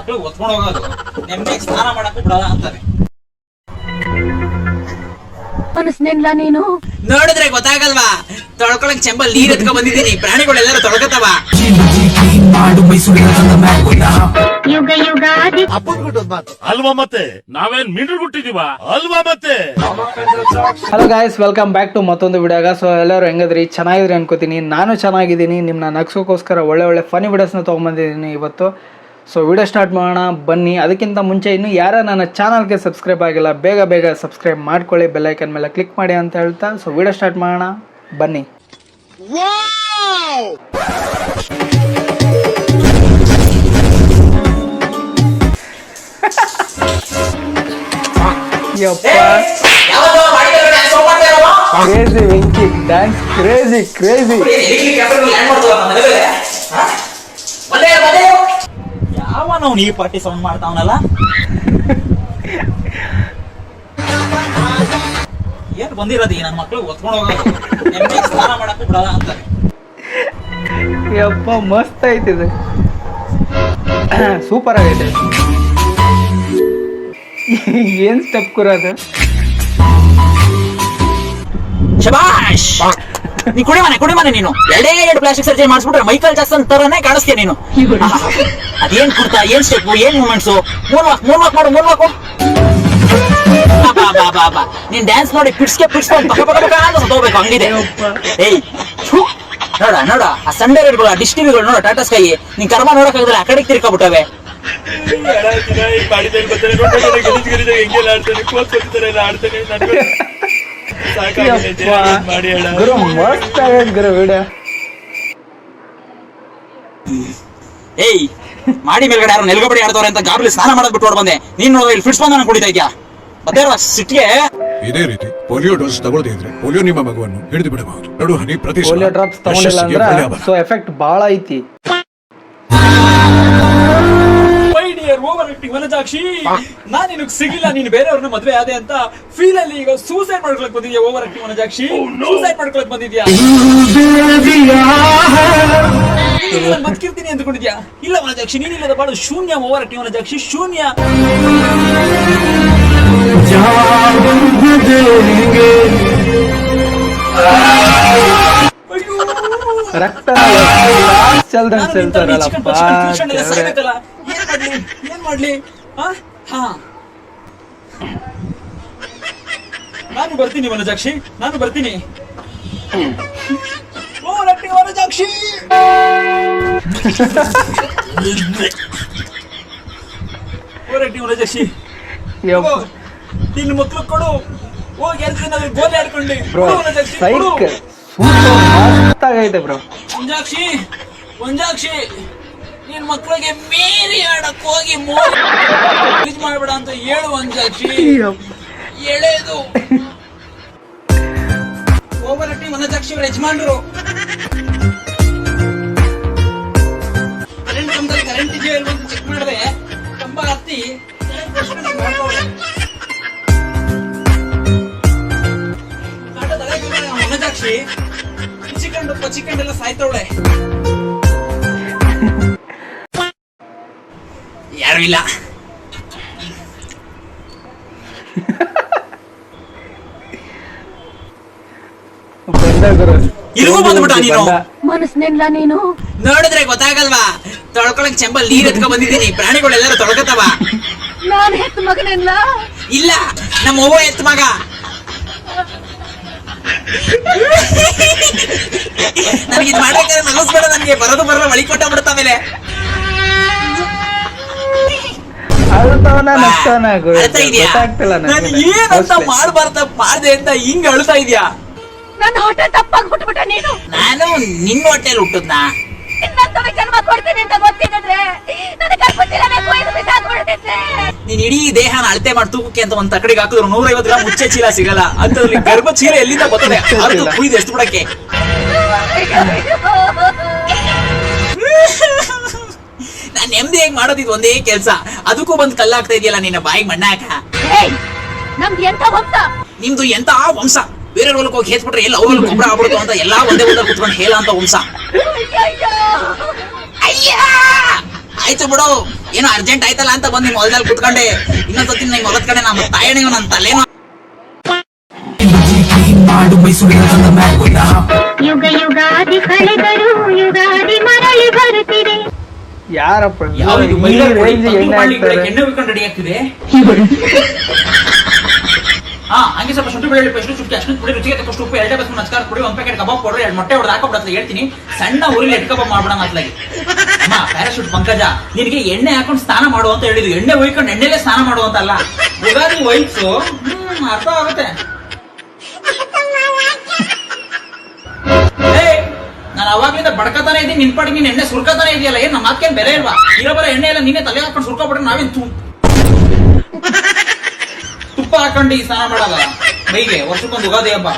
ಮಕ್ಳು ಒತ್ಕೊಂಡು ಹೋಗೋದು ನೆಮ್ಮದಿ ಸ್ನಾನ ಮಾಡಕ್ಕೂ ಬಿಡಲ್ಲ ಅಂತಾರೆ. ಮನಸ್ನೆಲ್ಲ ನೀನು ನೋಡಿದ್ರೆ ಗೊತ್ತಾಗಲ್ವಾ? ತೊಳ್ಕೊಳಕ್ ಚೆಂಬಲ್ ನೀರ್ ಎತ್ಕೊಂಡ್ ಬಂದಿದ್ದೀನಿ. ಪ್ರಾಣಿಗಳೆಲ್ಲರೂ ತೊಳ್ಕೊತಾವ. ಯುಗ ಯುಗಾದಿ ಅಲ್ವಾ ಮತ್ತೆ ನಾವೇನ್ ಮೀಟರ್ ಗುಟ್ಟಿದೀವ ಅಲ್ವಾ ಮತ್ತೆ. Hello guys, welcome back to ಮತ್ತೊಂದು ವಿಡಿಯೋಗ. ಸೊ ಎಲ್ಲರೂ ಹೆಂಗದ್ರಿ? ಚೆನ್ನಾಗಿದ್ರಿ ಅನ್ಕೋತೀನಿ. ನಾನು ಚೆನ್ನಾಗಿದ್ದೀನಿ. ನಿಮ್ಮನ್ನ ನಗ್ಸೋಕ್ಕೋಸ್ಕರ ಒಳ್ಳೆ ಫನಿ ವಿಡಿಯೋಸ್ನ ತೊಗೊಂಬಂದಿದ್ದೀನಿ ಇವತ್ತು. ಸೊ ವಿಡಿಯೋ ಸ್ಟಾರ್ಟ್ ಮಾಡೋಣ ಬನ್ನಿ. ಅದಕ್ಕಿಂತ ಮುಂಚೆ ಇನ್ನೂ ಯಾರು ನನ್ನ ಚಾನಲ್ಗೆ ಸಬ್ಸ್ಕ್ರೈಬ್ ಆಗಿಲ್ಲ ಬೇಗ ಸಬ್ಸ್ಕ್ರೈಬ್ ಮಾಡ್ಕೊಳ್ಳಿ, ಬೆಲ್ಲೈಕನ್ ಮೇಲೆ ಕ್ಲಿಕ್ ಮಾಡಿ ಅಂತ ಹೇಳ್ತಾ ಸೊ ವಿಡಿಯೋ ಸ್ಟಾರ್ಟ್ ಮಾಡೋಣ ಬನ್ನಿ. ಕ್ರೇಜಿ ವೆಂಕಿ ಡ್ಯಾನ್ಸ್, ಕ್ರೇಜಿ ಯಾವನವ್ನು ಈ ಪಾರ್ಟಿ ಸೌಂಡ್ ಮಾಡ್ತಾವನಲ್ಲ? ಏನ್ ಬಂದಿರೋದು ನನ್ನ ಮಕ್ಳು ಒತ್ಕೊಂಡು ಹೋಗೋದು ನೆಮ್ಮದಿ ಸ್ನಾನ ಮಾಡಕ್ಕೂ ಬಿಡಲ್ಲ ಅಂತಾರೆ. ಯಪ್ಪ ಮಸ್ತ್ ಐತಿದೆ, ಸೂಪರ್ ಆಗೈತೆ. ಏನ್ ಸ್ಟೆಪ್ ಕುರೋದು? ಶಬಾಷ್! ನೀ ಕುಡಿ ಮನೆ ನೀನು. ಎರಡು ಪ್ಲಾಸ್ಟಿಕ್ ಸರ್ಜರಿ ಮಾಡಿಸ್ಬಿಟ್ರೆ ಮೈಕಲ್ ಜಾಕ್ಸನ್ ತರನೇ ಕಾಣಿಸ್ತೀಯ ನೀನು. ಅದೇನ್ ಕುರ್ತಾ, ಏನ್ ಸ್ಟೆಪ್, ಏನ್ ಮೂವ್ಮೆಂಟ್ಸು? ಮೂರ್ ವಾಕ್ ಮಾಡು. ಬಾ ನೀನ್ ಡ್ಯಾನ್ಸ್ ನೋಡಿ ಪಿಡ್ಸ್ಕೊಂಡು ತಗೋಬೇಕು ಹಂಗಿದೆ. ಏಯ್ ನೋಡ ಆ ಸಂಡೇ ರೇಟ್ಗಳು, ಆ ಡಿಶ್ ಟಿವಿಗಳು ನೋಡ, ಟಾಟಾ ಸ್ಕೈ. ನೀನ್ ಕರ್ಮ ನೋಡಕ್ಕಾಗಲ್ಲ, ಆ ಕಡೆಗೆ ತಿರ್ಕೊಬಿಟ್ಟವೆ. ಗುರು ಮಸ್ತ್ ಆಗೈತೆ ಗುರು ವಿಡಿಯೋ. ಏಯ್ ಮಾಡಿ ಮೇಲ್ಗಡೆ ಯಾರು ನೆಲ್ಗಬಡಿ ಆಡ್ತವ್ರೆ ಅಂತ ಗಾಬರಿ ಸ್ನಾನ ಮಾಡೋದ್ ಬಿಟ್ಟು ಬಂದೆ. ನೀನು ಇಲ್ಲಿ ಫಿಟ್ಸ್ ಬಂದ ಕುಡಿತಾ ಇದ್ಯಾ? ಮತ್ತೆ ಸಿಟ್ಟಿಗೆ ಇದೇ ರೀತಿ ಪೋಲಿಯೋ ಡೋಸ್ ತಗೊಳ್ಳದೇ ಇದ್ರೆ ಪೋಲಿಯೋ ನಿಮ್ಮ ಮಗುವನ್ನು ಹಿಡಿದು ಬಿಡಬಹುದು. ನಡು ಹನಿ ಪ್ರತಿ ಪೋಲಿಯೋ ಡ್ರಾಪ್ಸ್ ತಗೊಂಡಿಲ್ಲ ಅಂದ್ರೆ ಸೊ ಎಫೆಕ್ಟ್ ಬಹಳ ಐತಿ. ಓವರ್ ಆಕ್ಟಿಂಗ್ ವನಜಾಕ್ಷಿ, ನಾನ್ ನಿನಗ್ ಸಿಗಿಲ್ಲ, ನೀನು ಬೇರೆಯವ್ರನ್ನ ಮದ್ವೆ ಆದೆ ಅಂತ ಫೀಲ್ ಅಲ್ಲಿ ಈಗ ಸೂಸೈಡ್ ಮಾಡ್ಕೊಳಕ್ ಬಂದಿದ್ಯಾ? ಓವರ್ ಆಕ್ಟಿಂಗ್ ವನಜಾಕ್ಷಿ, ಸೂಸೈಡ್ ಮಾಡ್ಕೊಳಕ್ ಬಂದಿದ್ಯಾ? ಬದುಕಿರ್ತೀನಿ ಅಂದ್ಕೊಂಡಿದ್ಯಾ? ಇಲ್ಲ ವನಜಾಕ್ಷಿ, ನೀನಿಲ್ಲದ ಬಾಳು ಶೂನ್ಯ. ಓವರ್ ಆಕ್ಟಿಂಗ್ ವನಜಾಕ್ಷಿ, ಶೂನ್ಯ. ರಕ್ತ ಚೆಲ್ತಾರಲ್ಲಪ್ಪ. ಏನ್ ಮಾಡ್ಲಿ? ನಾನು ಬರ್ತೀನಿ ವನಜಾಕ್ಷಿ, ನಾನು ಬರ್ತೀನಿ. ವನಜಾಕ್ಷಿ ವನಜಾಕ್ಷಿ, ನಿನ್ನ ಮಕ್ಳು ಕೊಡು. ಹೋಗಿ ಎಲ್ರಿನಾದ್ರು ಗೋಲಿ ಆಡ್ಕೊಂಡಿ. ಆಗೈತೆ ಬ್ರೋ. ವಂಜಾಕ್ಷಿ ನಿನ್ ಮಕ್ಳಿಗೆ ಮೀರಿ ಆಡಕ್ ಹೋಗಿ ಮೋರಿ ಮಾಡ್ಬೇಡ ಅಂತ ಹೇಳು ವಂಜಾಕ್ಷಿ. ಎಳೆದು ಓವರ್ ಆಕ್ಟಿಂಗ್ ವನಜಾಕ್ಷಿ ಅವ್ರ ಯಜಮಾನ್ರು. ಕರೆಂಟ್ ಕಂಬದಲ್ಲಿ ಕರೆಂಟ್ ಇದೆಯೋ ಇಲ್ವೋ ಅಂತ ಚೆಕ್ ಮಾಡಿದ್ರೆ ಕಂಬ ಹತ್ತಿ ವನಜಾಕ್ಷಿ ಪಚಿಕೊಂಡೆಲ್ಲ ಸಾಯ್ತವಳೆ. ಯಾರು ಇಲ್ಲ. ಇಲ್ಗೂ ಬಂದ್ಬಿಟ್ಟ ನೀನು? ಮನಸ್ನೆಲ್ಲ ನೀನು ನೋಡಿದ್ರೆ ಗೊತ್ತಾಗಲ್ವಾ? ತೊಳ್ಕೊಳಕ್ ಚೆಂಬಲ್ ನೀರ್ ಎತ್ಕೊಂಡ್ ಬಂದಿದ್ದೀನಿ. ಪ್ರಾಣಿಗಳೆಲ್ಲರೂ ತೊಳ್ಕೊತಾವ. ನಾನು ಹೆತ್ತ ಮಗನೆಲ್ಲ ಇಲ್ಲ, ನಮ್ಮ ಅವ್ವ ಎತ್ತ ಮಗ. ನನಗೆ ಇದು ಮಾಡ್ಬೇಕಾದ್ರೆ ನಗಸ್ಬೇಡ, ನನಗೆ ಬರೋದು ಬರಲ್ಲ ಮಳಿ ಕೊಟ್ಟ ಬಿಡುತ್ತ. ಆಮೇಲೆ ಅಳ್ತಾ ಇದೆಯಾ? ನಾನು ಏನಂತ ಮಾಡ್ದೆ ಅಂತ ಹಿಂಗ ಅಳ್ತಾ ಇದೆಯಾ? ನನ್ನ ಹೊಟ್ಟೆ ತಪ್ಪಾಗಿ ಹುಟ್ಟುಬಿಟ್ಟ ನೀನು. ನಾನು ನಿನ್ನ ಹೊಟ್ಟೆಲಿ ಹುಟ್ಟದ್ನಾ? ಇನ್ನೊಂದ್ಸಲ ಜನ್ಮ ಕೊಡ್ತೀನಿ ಅಂತ ಗೊತ್ತಿದ್ರೆ ನನಗೆ ಗರ್ಭಚೀಲನೇ ಕೊಯ್ದು ಬಿಸಾಕ್ಬಿಡ್ತಿದ್ದೆ. ನೀನ್ ಇಡೀ ದೇಹನ ಅಳತೆ ಮಾಡಿ ತೂಕಕ್ಕೆ ಅಂತ ಒಂದ್ ತಕಡಿಗೆ ಹಾಕಿದ್ರು 150 ಗ್ರಾಮ್ ಮುಚ್ಚೆ ಚೀಲ ಸಿಗಲ್ಲ. ಅಂತದ್ರಲ್ಲಿ ಗರ್ಭ ಚೀಲ ಎಲ್ಲಿಂದ ಬರ್ತದೆ? ಅರ್ಧ ಕುಯ್ದು ಎಷ್ಟು ಬಿಡಕ್ಕೆ? ನಾನ್ ನೆಮ್ಮದಿಯಾಗಿ ಮಾಡೋದಿದ್ ಒಂದೇ ಕೆಲ್ಸ. ಅದಕ್ಕೂ ಬಂದ್ ಕಲ್ಲಾಗ್ತಾ ಇದೆಯಲ್ಲ ನಿನ್ನ ಬಾಯಿಗೆ ಮಣ್ಣಾಕ. ನಮ್ದು ಎಂತ ವಂಶ? ನಿಮ್ದು ಎಂತ ವಂಶ? ಬೇರೆ ಹೊಲಕ್ಕೆ ಹೋಗಿ ಹೇಸ್ಬಿಟ್ರೆ ಎಲ್ಲ ಅವ್ರಲ್ಲಿ ಗೊಬ್ಬರ ಆಗ್ಬಿಡುತ್ತೆ ಅಂತ ಎಲ್ಲಾ ಒಂದೇ ಒಂದಲ್ಲಿ ಕುತ್ಕೊಂಡು ಹೇಳ ಅಂತ ವಂಶ. ಅಯ್ಯ ಆಯ್ತು ಬಿಡು, ಏನೋ ಅರ್ಜೆಂಟ್ ಆಯ್ತಲ್ಲ ಅಂತ ಬಂದು ನಿಮ್ ಹೊಲದಲ್ಲಿ ಕುತ್ಕೊಂಡೆ. ಇನ್ನೊಂದ್ಸತಿ ನಿಮ್ ಹೊಲದ ಕಡೆ ನಮ್ಮ ತಾಯಣೆ ನನ್ನ ತಲೆನೋ. ಯುಗ ಯುಗಾದಿ ಕಳೆದರು ಯುಗಾದಿ ಮರಳಿ ಬರುತ್ತಿದೆ. ಯಾರಪ್ಪ ಎಣ್ಣೆ ಉಳ್ಕೊಂಡು ರೆಡಿ ಆಗ್ತಿದೆ. ಹಾ, ಹಂಗೆ ಸ್ವಲ್ಪ ಶುಂಠಿ ಬೆಳ್ಳುಳ್ಳಿ ಪೇಸ್ಟ್, ಚುಟ್ಕಿ ಅಷ್ಟು ಪುಡಿ, ರುಚಿಗೆ ತಕ್ಕಷ್ಟು ಉಪ್ಪು, 2 ಟೇಬಲ್ ಸ್ಪೂನ್ ಅಚ್ಕಾರ ಪುಡಿ, 1 ಪ್ಯಾಕೆಟ್ ಕಬಾಬ್ ಪೌಡರ್, 2 ಮೊಟ್ಟೆ ಹೊಡೆದು ಹಾಕೋಬಿಡತ್ತೆ ಹೇಳ್ತೀನಿ. ಸಣ್ಣ ಉರಿಲಿ ಎಡ್ ಕಬಾಬ್ ಮಾಡ್ಬಿಡೋಣ ಅತ್ಲಾಗಿ. ಅಮ್ಮ ಪ್ಯಾರಾಶೂಟ್ ಪಂಕಜ, ನಿನಗೆ ಎಣ್ಣೆ ಹಾಕೊಂಡು ಸ್ನಾನ ಮಾಡು ಅಂತ ಹೇಳಿದ್ವಿ. ಎಣ್ಣೆ ಒಯ್ಕೊಂಡು ಎಣ್ಣೆಲೆ ಸ್ನಾನ ಮಾಡುವಂತಲ್ಲ. ಯುಗಾದಿ ವಯಸ್ಸು ಅರ್ಥ ಆಗುತ್ತೆ. ನಾನು ಅವಾಗ್ಲಿಂದ ಬಡ್ಕತಾನೆ ಇದ್ದೀನಿ, ನಿನ್ ಪಾಡಿಗೆ ನೀನ್ ಎಣ್ಣೆ ಸುರ್ಕತಾನೆ ಇದೆಯಲ್ಲ. ಏನ್ ನಮ್ಮ ಮಾತ್ಕೇನ್ ಬೆಲೆ ಇಲ್ವಾ? ಇರೋ ಬರೋ ಎಣ್ಣೆ ಎಲ್ಲ ನೀನೇ ತಲೆ ಹಾಕೊಂಡು ಸುರ್ಕೊಬಿಟ್ರೆ ನಾವೇನ್ ತುಪ್ಪ ಹಾಕೊಂಡು ಸ್ನಾನ ಮಾಡಲ್ಲ ಮೈಗೆ. ವರ್ಷಕ್ಕೊಂದು ಯುಗಾದಿ ಹಬ್ಬ.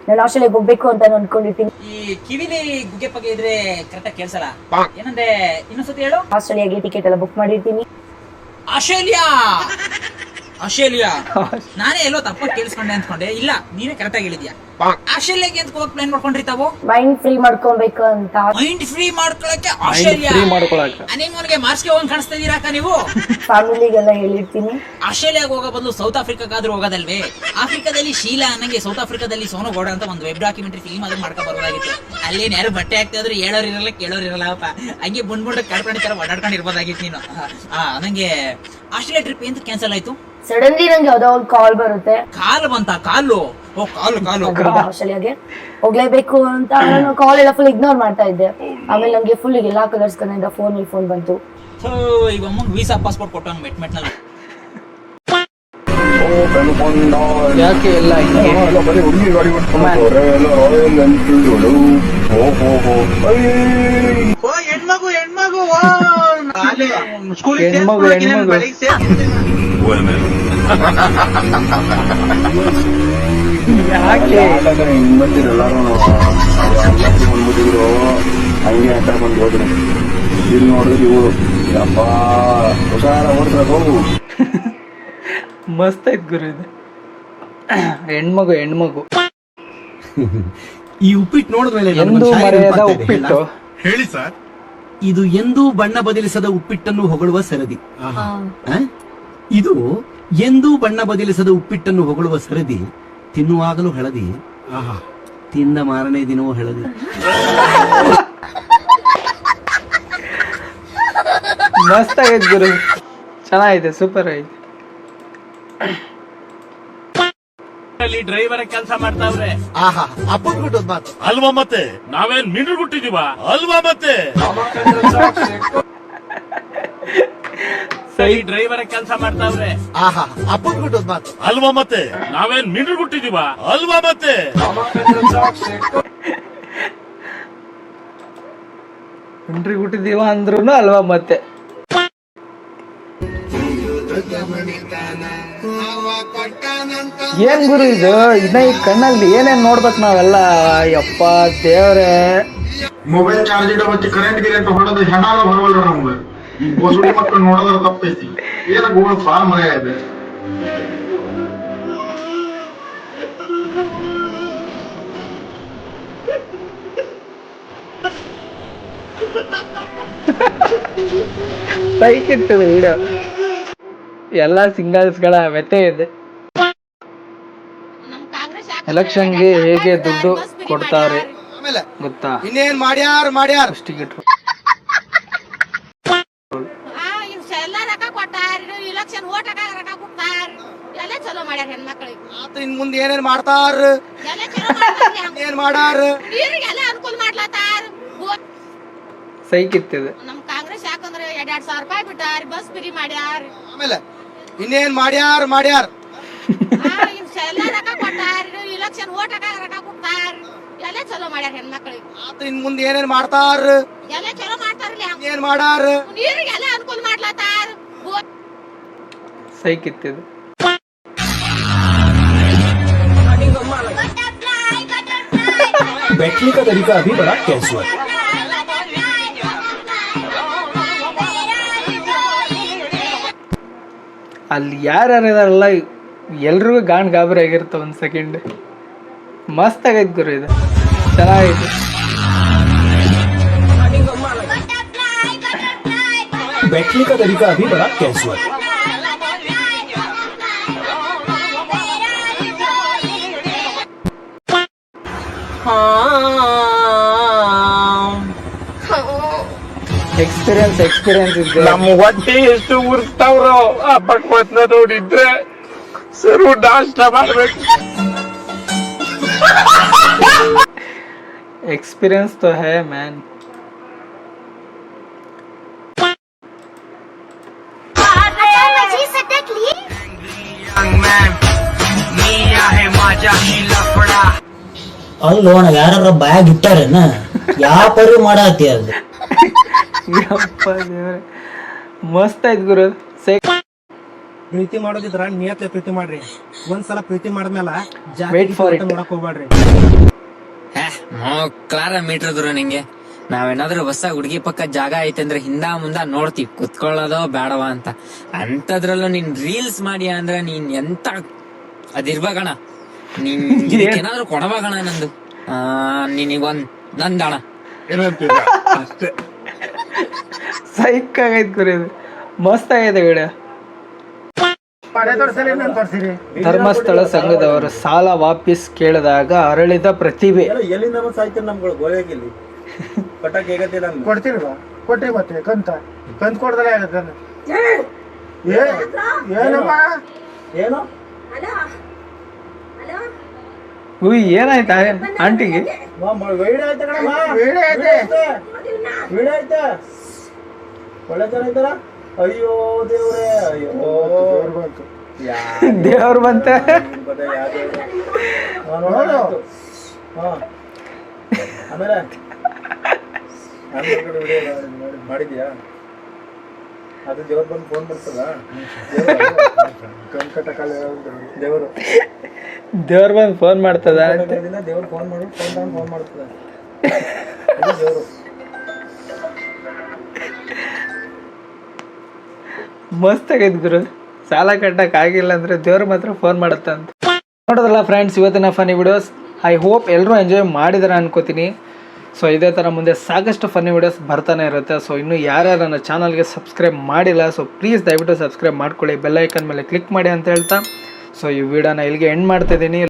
ನಾನು ಆಸ್ಟ್ರೇಲಿಯಾಗೆ ಹೋಗ್ಬೇಕು ಅಂತ ಅನ್ಕೊಂಡಿರ್ತೀನಿ. ಈ ಕಿವಿಲಿ ಗುಗ್ಗೆ ಪಗ್ಗೆ ಇದ್ರೆ ಕರೆಕ್ಟಾಗಿ ಕೇಳಿಸಲ್ಲ. ಏನಂದ್ರೆ ಇನ್ನೊಂದ್ಸತಿ ಹೇಳು. ಆಸ್ಟ್ರೇಲಿಯಾಗೆ ಟಿಕೆಟ್ ಎಲ್ಲ ಬುಕ್ ಮಾಡಿರ್ತೀನಿ. ಆಸ್ಟ್ರೇಲಿಯಾ ನಾನೇ ಎಲ್ಲೋ ತಪ್ಪಾಗಿ ಕೇಳಿಸ್ಕೊಂಡೆ ಅನ್ಕೊಂಡೆ. ಇಲ್ಲ, ನೀನೇ ಕರೆಕ್ಟ್ ಆಗಿ ಹೇಳಿದ್ಯಾ. ಆಸ್ಟ್ರೇಲಿಯಾಗೆ ಅಂತ ಹೋಗಕ್ ಪ್ಲಾನ್ ಮಾಡ್ಕೊಂಡಿರ್ತಾವೋ. ಮೈಂಡ್ ಫ್ರೀ ಮಾಡ್ಕೊಬೇಕು ಅಂತ. ಮೈಂಡ್ ಫ್ರೀ ಮಾಡ್ಕೊಳಕ್ಕೆ ಆಸ್ಟ್ರೇಲಿಯಾ. ಹನಿಮೂನ್ಗೆ ಮಾರ್ಸ್ಗೆ ಹೋಗಿ ಕಾಣಿಸ್ತಾ ಇದೀರಾ ನೀವು. ಫ್ಯಾಮಿಲಿಗೆಲ್ಲ ಹೇಳಿರ್ತೀನಿ. ಆಸ್ಟ್ರೇಲಿಯಾಗ ಹೋಗೋ ಬದಲು ಸೌತ್ ಆಫ್ರಿಕಾಗಾದ್ರೂ ಹೋಗೋದಲ್ವೇ. ಆಫ್ರಿಕಾದಲ್ಲಿ ಶೀಲಾ ಅನ್ನಂಗೆ ಸೌತ್ ಆಫ್ರಿಕಾದಲ್ಲಿ ಸೋನು ಗೌಡ ಅಂತ ಒಂದು ವೆಬ್ ಡಾಕ್ಯುಮೆಂಟರಿ ಫಿಲ್ಮ್ ಅದನ್ನ ಮಾಡ್ಕೊ ಬರೋದಾಗಿತ್ತು. ಅಲ್ಲೇನ್ ಯಾರು ಬಟ್ಟೆ ಹಾಕ್ತಾ ಇದ್ರು ಹೇಳೋರಿರಲ್ಲ ಕೇಳೋರಿರಲ್ಲಪ್ಪ. ಹಂಗೆ ಬಂದ್ಬಿಟ್ಟು ಕಳ್ಕೊಂಡು ತರ ಓಡಾಡ್ಕೊಂಡಿರ್ಬೋದಾಗಿತ್ತು ನೀನು. ನಂಗೆ ಆಸ್ಟ್ರೇಲಿಯಾ ಟ್ರಿಪ್ ಎಂತ ಕ್ಯಾನ್ಸಲ್ ಆಯ್ತು. ಸಡನ್ಲಿ ನಂಗೆ ಯಾವ್ದೋ ಒಂದು ಕಾಲ್ ಬರುತ್ತೆ. ಕಾಲು ಬಂತ? ಕಾಲು ಆಸ್ಟ್ರೇಲಿಯಾಗೆ ಹೋಗ್ಲೇಬೇಕು ಅಂತ ನಾನು ಕಾಲ್ ಎಲ್ಲ ಫುಲ್ ಇಗ್ನೋರ್ ಮಾಡ್ತಾ ಇದ್ದೆ. ಆಮೇಲೆ ನಂಗೆ ಫುಲ್ ಎಲ್ಲಾ ಕಲರ್ಸ್ ಕಡೆಯಿಂದ ಫೋನ್ ಬಂತು. ಈಗ ಅಮ್ಮಂಗ್ ವೀಸಾ ಪಾಸ್ಪೋರ್ಟ್ ಕೊಟ್ಟಂಗ್ ಮೆಟ್ಮೆಟ್ನಲ್ಲಿ. ಯಾಕೆ ಎಲ್ಲ ಹಂಗೆ ಅಂತ ಬಂದು ಹೋದ್ರೆ ಇಲ್ಲಿ ನೋಡಿದ್ರೆ ಇವರು ಯಪ್ಪ ಹುಷಾರ ಓಡ್ಬೇಕು. ಮಸ್ತ್ ಐತ್ ಗುರು ಇದು. ಹೆಣ್ಮಗು ಈ ಉಪ್ಪಿಟ್ಟು ನೋಡಿದ್ಮೇಲೆ ಎಂದು ಮರೆಯದ ಉಪ್ಪಿಟ್ಟು. ಹೇಳಿ ಸರ್. ಇದು ಎಂದೂ ಬಣ್ಣ ಬದಲಿಸದ ಉಪ್ಪಿಟ್ಟನ್ನು ಹೊಗಳುವ ಸರದಿ. ಇದು ಎಂದೂ ಬಣ್ಣ ಬದಲಿಸದ ಉಪ್ಪಿಟ್ಟನ್ನು ಹೊಗಳುವ ಸರದಿ. ತಿನ್ನುವಾಗಲೂ ಹಳದಿ, ತಿಂದ ಮಾರನೇ ದಿನವೂ ಹಳದಿ. ಮಸ್ತ್ ಆಗೈತ್ ಗುರು, ಚೆನ್ನಾಗೈತೆ, ಸೂಪರ್ ಐತೆ. ಡ್ರೈವರ್ ಕೆಲಸ ಮಾಡ್ತಾವ್ರೆ. ಅಪ್ಪನ್ ಮಾತು ಅಲ್ವಾ ಮತ್ತೆ ನಾವೇನ್ ಮಿಂಡ್ರು ಗುಟ್ಟಿದೀವ ಅಲ್ವಾ ಮತ್ತೆ. ಡ್ರೈವರ್ ಕೆಲಸ ಮಾಡ್ತಾವ್ರೆ. ಅಪ್ಪನ್ ಮಾತು ಅಲ್ವಾ ಮತ್ತೆ ನಾವೇನ್ ಮಿಂಡ್ರು ಗುಟ್ಟಿದೀವ ಅಲ್ವಾ ಮತ್ತೆ. ಮಿಂಡ್ರಿ ಗುಟ್ಟಿದೀವ ಅಂದ್ರೂ ಅಲ್ವಾ ಮತ್ತೆ. ಏನ್ ಗುರು ಇದು? ಇನ್ನ ಈ ಕಣ್ಣಲ್ಲಿ ಏನೇನ್ ನೋಡ್ಬೇಕು ನಾವೆಲ್ಲ. ಯಪ್ಪ ದೇವ್ರೆ, ಮೊಬೈಲ್ ಚಾರ್ಜ್ ಇಡೋ ಕರೆಂಟ್ ಗಿರೆಂಟ್ ಹೊಡೆದು ಹೆಣಾಲ ಬರವಲ್ರ ನಮ್ಗೆ. ಹೊಸಡಿ ಮಕ್ಕಳು ನೋಡೋದ್ರ ತಪ್ಪೈತಿ. ಏನ ಗೋಳ ಬಾಳ ಮನೆ ಇದೆ. ಸೈಕ್ ಇರ್ತದೆ ವಿಡಿಯೋ. ಎಲ್ಲ ಸಿಂಗಲ್ಸ್ಗಳ ವ್ಯತೆ ಇದೆ. ಎಲೆಕ್ಷನ್ಗೆ ಹೇಗೆ ದುಡ್ಡು ಕೊಡ್ತಾರೆ ಗೊತ್ತಾ? ಇನ್ನೇನ್ ಮಾಡ್ಯಾರ ಎಲ್ಲ ರೊಕ್ಕ ಕೊಟ್ಟಾರ, ಇಲೆಕ್ಷನ್ ಓಟ್ ಹಾಕಾಗ ರೊಕ್ಕ ಕೊಡ್ತಾರ. ಎಲ್ಲ ಚಲೋ ಮಾಡ್ಯಾರ ಹೆಣ್ಮಕ್ಳಿಗೆ. ಇನ್ ಮುಂದೆ ಏನೇನ್ ಮಾಡ್ತಾರ, ಎಲ್ಲ ಚಲೋ ಮಾಡ್ತಾರ. ಏನ್ ಮಾಡಾರ, ನೀರಿಗೆಲ್ಲ ಅನುಕೂಲ ಮಾಡ್ಲತ್ತಾರ. ಸೈಕ್ ಇರ್ತದೆ. ನಮ್ ಕಾಂಗ್ರೆಸ್ ಯಾಕಂದ್ರೆ 2,000 ರೂಪಾಯಿ ಬಿಟ್ಟಾರ, ಬಸ್ ಫ್ರೀ ಮಾಡ್ಯಾರ. ಆಮೇಲೆ ಇನ್ನೇನ್ ಮಾಡ್ಯಾರ ಎಲ್ಲ ರೊಕ್ಕ ಕೊಟ್ಟಾರ, ಇಲೆಕ್ಷನ್ ಓಟ್ ಹಾಕಾಗ ರೊಕ್ಕ ಕೊಡ್ತಾರ. ಎಲ್ಲ ಚಲೋ ಮಾಡ್ಯಾರ ಹೆಣ್ಮಕ್ಳಿಗೆ. ಇನ್ ಮುಂದೆ ಏನೇನ್ ಮಾಡ್ತಾರ, ಎಲ್ಲ ಚಲೋ ಮಾಡ್ತಾರಲ್ಲ. ಏನ್ ಮಾಡಾರ, ನೀರಿಗೆಲ್ಲ ಅನುಕೂಲ ಮಾಡ್ಲತ್ತಾರ. ಸೈಕ್ ಇರ್ತದೆ. बैठने का तरीका अभी बड़ा कैजुअल. ಅಲ್ಲಿ ಯಾರ್ಯಾರು ಇದಾರಲ್ಲ ಎಲ್ರಿಗೂ ಗಾಬರಿ ಆಗಿರುತ್ತೆ. ಒಂದ್ ಸೆಕೆಂಡ್ ಮಸ್ತ್ ಆಗೈತೆ ಗುರು, ಇದು ಚೆನ್ನಾಗೈತೆ. बैठने का तरीका अभी बड़ा कैजुअल है। ಎಕ್ಸ್ಪೀರಿಯನ್ಸ್ ಇದೆ. ನಮ್ಮ ಹೊಟ್ಟೆ ಎಷ್ಟು ಉರ್ತಾವ್ರೋ ಆ ಭಗವತ್ನ ನೋಡಿದ್ರೆ ಸರು ನಾಷ್ಟ ಮಾಡ್ಬೇಕು. एक्सपीरियंस तो है मैन. ಅಲ್ಲೋ ಅಣ್ಣ ಯಾರ ಬ್ಯಾಗ್ ಇಟ್ಟಾರೇನ ಯಾವ ಪರಿ ಮಾಡತ್ತಿ ಅದು ಮಸ್ತ್ ಆಯ್ತು ಗುರು. ಪ್ರೀತಿ ಮಾಡೋದಿದ್ರ ನಿಯತ್ಲೆ ಪ್ರೀತಿ ಮಾಡ್ರಿ. ಒಂದ್ಸಲ ಪ್ರೀತಿ ಮಾಡಿದ್ಮೇಲೆ Wait for it. ಮಾಡಕ್ ಹೋಗ್ಬೇಡ್ರಿ. ಕ್ಲಾರ ಮೀಟರ್ ಗುರು ನಿಂಗೆ ನಾವೇನಾದ್ರೂ ಹೊಸ ಹುಡುಗಿ ಪಕ್ಕ ಜಾಗ ಐತೆ ಅಂದ್ರೆ ಹಿಂದ ಮುಂದ ನೋಡ್ತೀವಿ ಕುತ್ಕೊಳ್ಳೋದೋ ಬೇಡವಾ ಅಂತ. ಅಂತದ್ರಲ್ಲೂ ನೀನ್ ರೀಲ್ಸ್ ಮಾಡಿ ಅಂದ್ರೆ ನೀನ್ ಎಂತ ಅದಿರ್ಬೇಕಣ. ನೀನ್ ಏನಾದ್ರು ಕೊಡಬೇಕಣ ನಂದು ನಿನಗೊಂದ್ ನಂದಣ ಅಷ್ಟೇ. ಸೈಕ್ ಆಗೈತ್ ಗುರು ಇದು. ಮಸ್ತ್ ಆಗೈತೆ ವಿಡಿಯೋ. ಧರ್ಮಸ್ಥಳ ಸಂಘದವರು ಸಾಲ ವಾಪಸ್ ಕೇಳಿದಾಗ ಅರಳಿದ ಪ್ರತಿಭೆ. ಎಲ್ಲಿಂದ ಸಾಯ್ತೀರಿ ನಮ್ಗಳು ಗೋಯಾಗಿಲ್ಲಿ ಪಟಾಕಿ ಹೇಗತ್ತಿಲ್ಲ ಕೊಡ್ತೀರಿ ಕೊಟ್ರಿ ಮತ್ತೆ ಕಂತ ಕೊಡ್ದಲ್ಲ ಆಗತ್ತೆ ಏನಮ್ಮ ಏನು ಉಯ್ ಏನಾಯ್ತಾ ಆಂಟಿಗೆ? ವೀಡಿಯೋ ಐತೆ ಕಣಮ್ಮ, ವೀಡಿಯೋ ಐತೆ ಒಳ್ಳೆ ಜನ ಐತಾರ. ಅಯ್ಯೋ ದೇವ್ರೆ, ಅಯ್ಯೋ ದೇವ್ರು ಬಂತ. ಆಮೇಲೆ ಮಾಡಿದ್ಯಾ ಅದು ದೇವ್ರ ಬಂದು ಫೋನ್ ಬರ್ತದ ದೇವರು ದೇವ್ರು ಬಂದು ಫೋನ್ ಮಾಡ್ತದ. ದೇವ್ರು ಫೋನ್ ಮಾಡಿ ಫೋನ್ ಮಾಡ್ತದ ದೇವರು. ಮಸ್ತ್ ಆಗೈತೆ ಗುರು. ಸಾಲ ಕಟ್ಟಕ್ ಆಗಿಲ್ಲ ಅಂದ್ರೆ ದೇವ್ರು ಮಾತ್ರ ಫೋನ್ ಮಾಡುತ್ತಂತ. ನೋಡೋದಲ್ಲ ಫ್ರೆಂಡ್ಸ್ ಇವತ್ತಿನ ಫನಿ ವಿಡಿಯೋಸ್. ಐ ಹೋಪ್ ಎಲ್ಲರೂ ಎಂಜಾಯ್ ಮಾಡಿದಾರೆ ಅನ್ಕೋತೀನಿ. ಸೊ ಇದೇ ಥರ ಮುಂದೆ ಸಾಕಷ್ಟು ಫನಿ ವಿಡಿಯೋಸ್ ಬರ್ತಾನೆ ಇರುತ್ತೆ. ಸೊ ಇನ್ನೂ ಯಾರ್ಯಾರು ನನ್ನ ಚಾನಲ್ಗೆ ಸಬ್ಸ್ಕ್ರೈಬ್ ಮಾಡಿಲ್ಲ ಸೊ ಪ್ಲೀಸ್ ದಯವಿಟ್ಟು ಸಬ್ಸ್ಕ್ರೈಬ್ ಮಾಡ್ಕೊಳ್ಳಿ, ಬೆಲ್ ಐಕನ್ ಮೇಲೆ ಕ್ಲಿಕ್ ಮಾಡಿ ಅಂತ ಹೇಳ್ತಾ ಸೊ ಈ ವಿಡಿಯೋನ ಇಲ್ಲಿಗೆ ಎಂಡ್ ಮಾಡ್ತಿದ್ದೀನಿ.